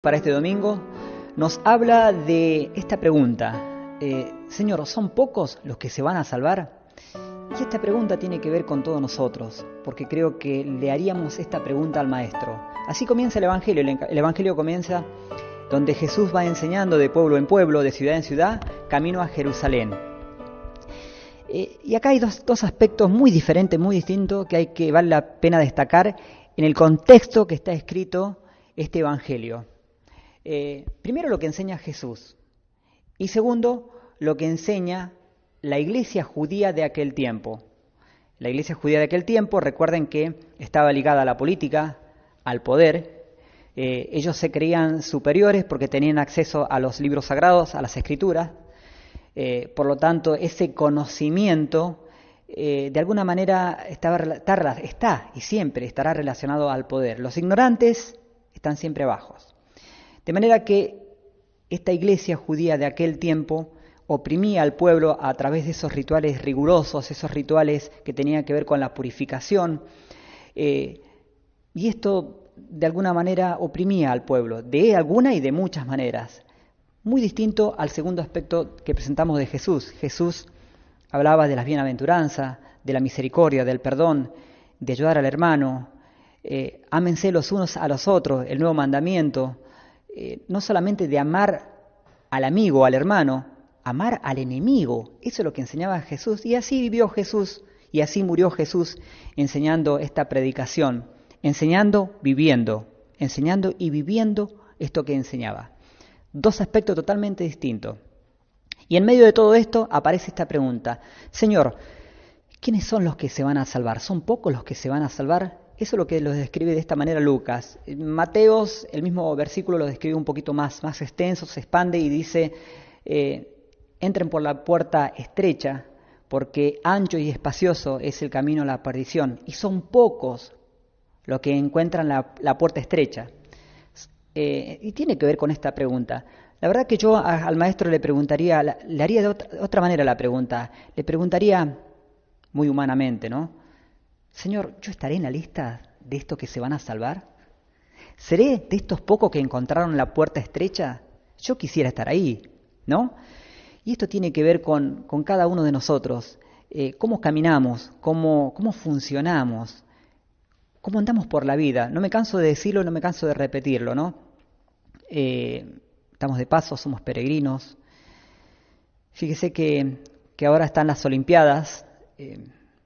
Para este domingo nos habla de esta pregunta. Señor, ¿son pocos los que se van a salvar? Y esta pregunta tiene que ver con todos nosotros, porque creo que le haríamos esta pregunta al Maestro. Así comienza el Evangelio. El Evangelio comienza donde Jesús va enseñando de pueblo en pueblo, de ciudad en ciudad, camino a Jerusalén. Y acá hay dos aspectos muy diferentes, muy distintos, que vale la pena destacar en el contexto que está escrito este Evangelio. Primero lo que enseña Jesús y segundo lo que enseña la iglesia judía de aquel tiempo. La iglesia judía de aquel tiempo, recuerden que estaba ligada a la política, al poder. Ellos se creían superiores porque tenían acceso a los libros sagrados, a las escrituras. Por lo tanto, ese conocimiento de alguna manera está y siempre estará relacionado al poder. Los ignorantes están siempre bajos. De manera que esta iglesia judía de aquel tiempo oprimía al pueblo a través de esos rituales rigurosos, esos rituales que tenían que ver con la purificación. Y esto de alguna manera oprimía al pueblo, de alguna y de muchas maneras. Muy distinto al segundo aspecto que presentamos de Jesús. Jesús hablaba de las bienaventuranzas, de la misericordia, del perdón, de ayudar al hermano. Ámense los unos a los otros, el nuevo mandamiento. No solamente de amar al amigo, al hermano, amar al enemigo. Eso es lo que enseñaba Jesús. Y así vivió Jesús, y así murió Jesús enseñando esta predicación. Enseñando y viviendo esto que enseñaba. Dos aspectos totalmente distintos. Y en medio de todo esto aparece esta pregunta. Señor, ¿quiénes son los que se van a salvar? ¿Son pocos los que se van a salvar? Eso es lo que lo describe de esta manera Lucas. Mateos, el mismo versículo lo describe un poquito más extenso, se expande y dice, entren por la puerta estrecha, porque ancho y espacioso es el camino a la perdición, y son pocos los que encuentran la puerta estrecha. Y tiene que ver con esta pregunta. La verdad que yo al maestro le preguntaría, le haría de otra manera la pregunta, le preguntaría muy humanamente, ¿no? Señor, ¿yo estaré en la lista de estos que se van a salvar? ¿Seré de estos pocos que encontraron la puerta estrecha? Yo quisiera estar ahí, ¿no? Y esto tiene que ver con cada uno de nosotros. Cómo caminamos, cómo funcionamos, cómo andamos por la vida. No me canso de decirlo, no me canso de repetirlo, ¿no? Estamos de paso, somos peregrinos. Fíjese que ahora están las Olimpiadas.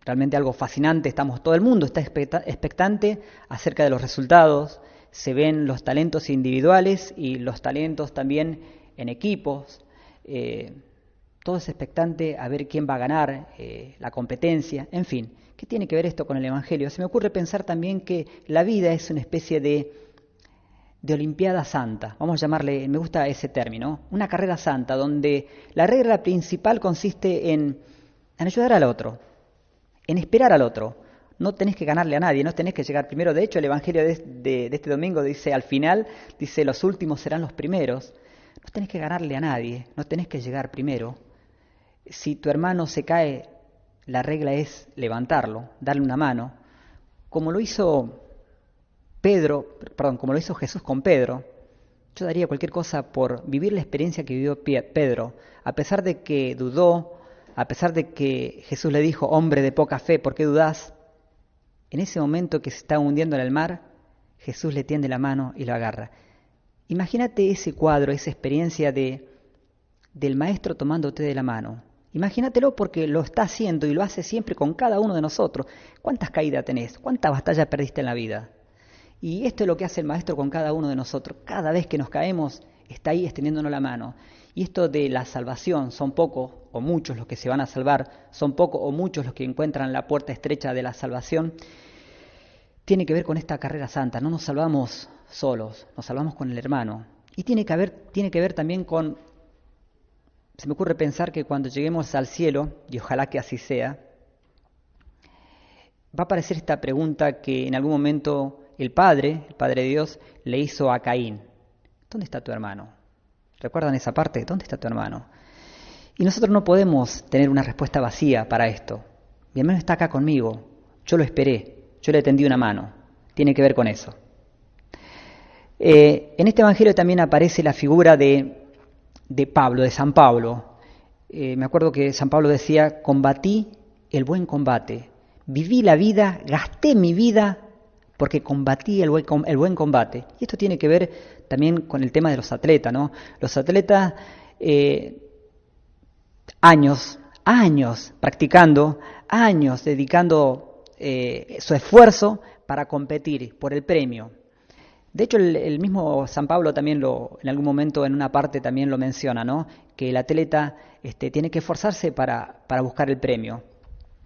Realmente algo fascinante, todo el mundo está expectante acerca de los resultados, se ven los talentos individuales y los talentos también en equipos, todo es expectante a ver quién va a ganar, la competencia, en fin. ¿Qué tiene que ver esto con el Evangelio? Se me ocurre pensar también que la vida es una especie de Olimpiada Santa, vamos a llamarle, me gusta ese término, una carrera santa, donde la regla principal consiste en ayudar al otro, en esperar al otro. No tenés que ganarle a nadie, no tenés que llegar primero. De hecho, el Evangelio de este domingo dice, al final, dice, los últimos serán los primeros. No tenés que ganarle a nadie, no tenés que llegar primero. Si tu hermano se cae, la regla es levantarlo, darle una mano, como lo hizo como lo hizo Jesús con Pedro. Yo daría cualquier cosa por vivir la experiencia que vivió Pedro, a pesar de que dudó, a pesar de que Jesús le dijo, hombre de poca fe, ¿por qué dudás? En ese momento que se está hundiendo en el mar, Jesús le tiende la mano y lo agarra. Imagínate ese cuadro, esa experiencia del Maestro tomándote de la mano. Imagínatelo porque lo está haciendo y lo hace siempre con cada uno de nosotros. ¿Cuántas caídas tenés? ¿Cuántas batallas perdiste en la vida? Y esto es lo que hace el Maestro con cada uno de nosotros. Cada vez que nos caemos, está ahí extendiéndonos la mano. Y esto de la salvación, son pocos o muchos los que se van a salvar, son pocos o muchos los que encuentran la puerta estrecha de la salvación, tiene que ver con esta carrera santa. No nos salvamos solos, nos salvamos con el hermano. Y tiene que ver también con, se me ocurre pensar que cuando lleguemos al cielo, y ojalá que así sea, va a aparecer esta pregunta que en algún momento el Padre de Dios, le hizo a Caín. ¿Dónde está tu hermano? ¿Recuerdan esa parte? ¿Dónde está tu hermano? Y nosotros no podemos tener una respuesta vacía para esto. Mi hermano está acá conmigo, yo lo esperé, yo le tendí una mano. Tiene que ver con eso. En este evangelio también aparece la figura de Pablo, de San Pablo. Me acuerdo que San Pablo decía: combatí el buen combate, viví la vida, gasté mi vida porque combatí el buen combate. Y esto tiene que ver también con el tema de los atletas, ¿no? Los atletas, años practicando, años dedicando su esfuerzo para competir por el premio. De hecho, el mismo San Pablo también en algún momento, en una parte también lo menciona, ¿no? Que el atleta tiene que esforzarse para buscar el premio.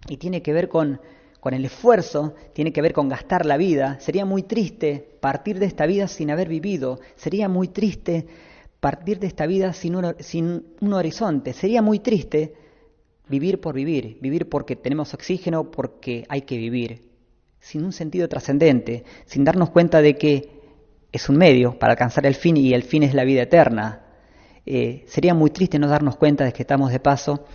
Y tiene que ver con el esfuerzo, tiene que ver con gastar la vida. Sería muy triste partir de esta vida sin haber vivido. Sería muy triste partir de esta vida sin un horizonte. Sería muy triste vivir por vivir porque tenemos oxígeno, porque hay que vivir, sin un sentido trascendente, sin darnos cuenta de que es un medio para alcanzar el fin y el fin es la vida eterna. Sería muy triste no darnos cuenta de que estamos de paso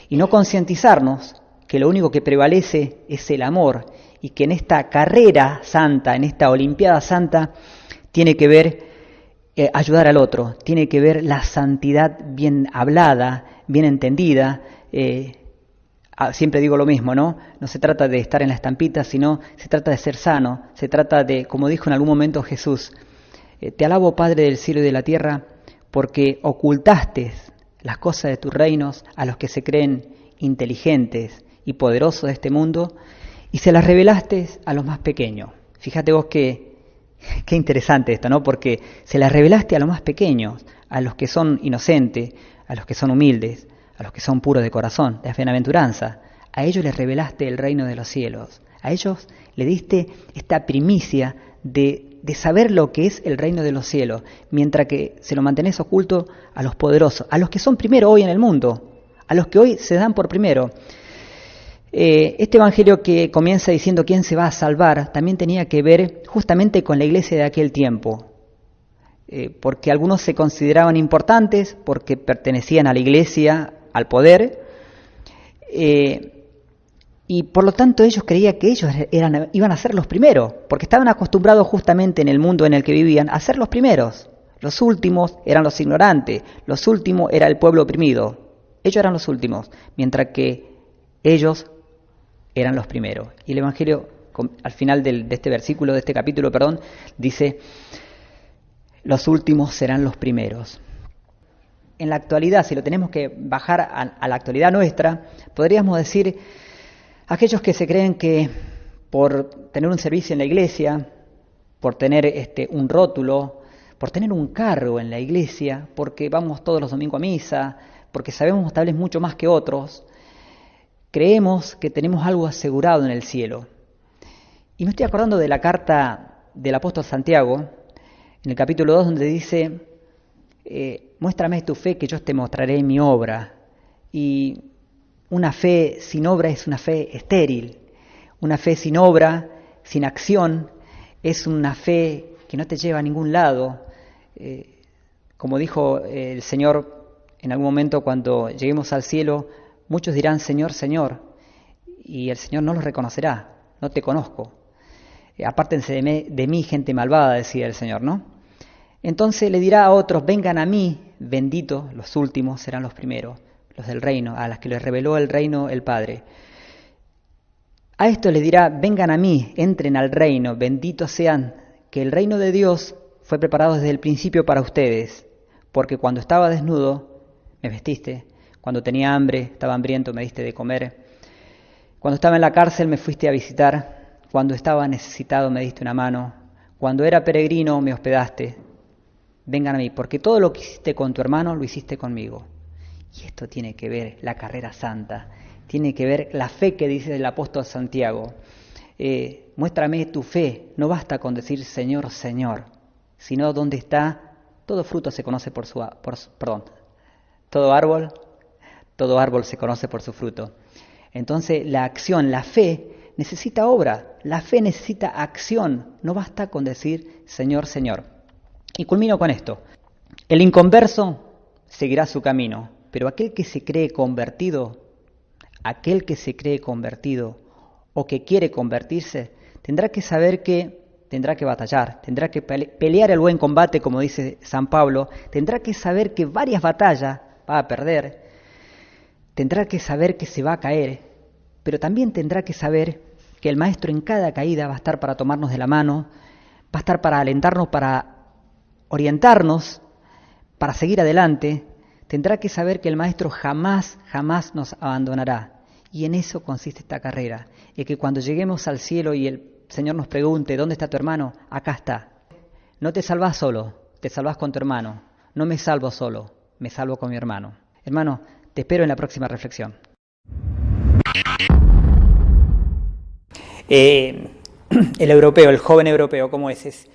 y no concientizarnos que lo único que prevalece es el amor y que en esta carrera santa, en esta olimpiada santa, tiene que ver ayudar al otro, tiene que ver la santidad bien hablada, bien entendida. Siempre digo lo mismo, ¿no? No se trata de estar en la estampita, sino se trata de ser sano, se trata de, como dijo en algún momento Jesús, te alabo, Padre del cielo y de la tierra, porque ocultaste las cosas de tus reinos a los que se creen inteligentes y poderosos de este mundo, y se las revelaste a los más pequeños. Fíjate vos qué interesante esto, ¿no? Porque se las revelaste a los más pequeños, a los que son inocentes, a los que son humildes, a los que son puros de corazón, de bienaventuranza. A ellos les revelaste el reino de los cielos. A ellos le diste esta primicia de saber lo que es el reino de los cielos, mientras que se lo mantenés oculto a los poderosos, a los que son primero hoy en el mundo, a los que hoy se dan por primero. Este evangelio que comienza diciendo quién se va a salvar, también tenía que ver justamente con la iglesia de aquel tiempo, porque algunos se consideraban importantes, porque pertenecían a la iglesia, al poder, y por lo tanto ellos creían que ellos iban a ser los primeros, porque estaban acostumbrados justamente en el mundo en el que vivían a ser los primeros. Los últimos eran los ignorantes, los últimos era el pueblo oprimido. Ellos eran los últimos, mientras que ellos eran los primeros. Y el Evangelio, al final de este versículo, de este capítulo, dice: los últimos serán los primeros. En la actualidad, si lo tenemos que bajar a la actualidad nuestra, podríamos decir aquellos que se creen que por tener un servicio en la iglesia, por tener un rótulo, por tener un cargo en la iglesia, porque vamos todos los domingos a misa, porque sabemos tal vez mucho más que otros, creemos que tenemos algo asegurado en el cielo. Y me estoy acordando de la carta del apóstol Santiago, en el capítulo 2, donde dice: muéstrame tu fe que yo te mostraré mi obra. Y una fe sin obra es una fe estéril. Una fe sin obra, sin acción, es una fe que no te lleva a ningún lado. Como dijo el Señor en algún momento, cuando lleguemos al cielo, muchos dirán: Señor, Señor, y el Señor no los reconocerá. No te conozco. Apártense de mí, gente malvada, decía el Señor, ¿no? Entonces le dirá a otros: vengan a mí, benditos, los últimos serán los primeros, los del reino, a las que les reveló el reino el Padre. A esto les dirá: vengan a mí, entren al reino, benditos sean, que el reino de Dios fue preparado desde el principio para ustedes, porque cuando estaba desnudo, me vestiste, cuando tenía hambre, estaba hambriento, me diste de comer, cuando estaba en la cárcel, me fuiste a visitar, cuando estaba necesitado, me diste una mano, cuando era peregrino, me hospedaste. Vengan a mí, porque todo lo que hiciste con tu hermano, lo hiciste conmigo. Y esto tiene que ver la carrera santa, tiene que ver la fe que dice el apóstol Santiago. Muéstrame tu fe, no basta con decir Señor, Señor, sino donde está, todo fruto se conoce todo árbol se conoce por su fruto. Entonces la acción, la fe, necesita obra, la fe necesita acción, no basta con decir Señor, Señor. Y culmino con esto: el inconverso seguirá su camino, pero aquel que se cree convertido o que quiere convertirse, tendrá que saber que tendrá que batallar, tendrá que pelear el buen combate, como dice San Pablo, tendrá que saber que varias batallas va a perder, tendrá que saber que se va a caer, pero también tendrá que saber que el Maestro en cada caída va a estar para tomarnos de la mano, va a estar para alentarnos, para orientarnos, para seguir adelante. Tendrá que saber que el Maestro jamás, jamás nos abandonará. Y en eso consiste esta carrera, en que cuando lleguemos al cielo y el Señor nos pregunte, ¿dónde está tu hermano? Acá está. No te salvás solo, te salvás con tu hermano. No me salvo solo, me salvo con mi hermano. Hermano, te espero en la próxima reflexión. El europeo, el joven europeo, ¿cómo es?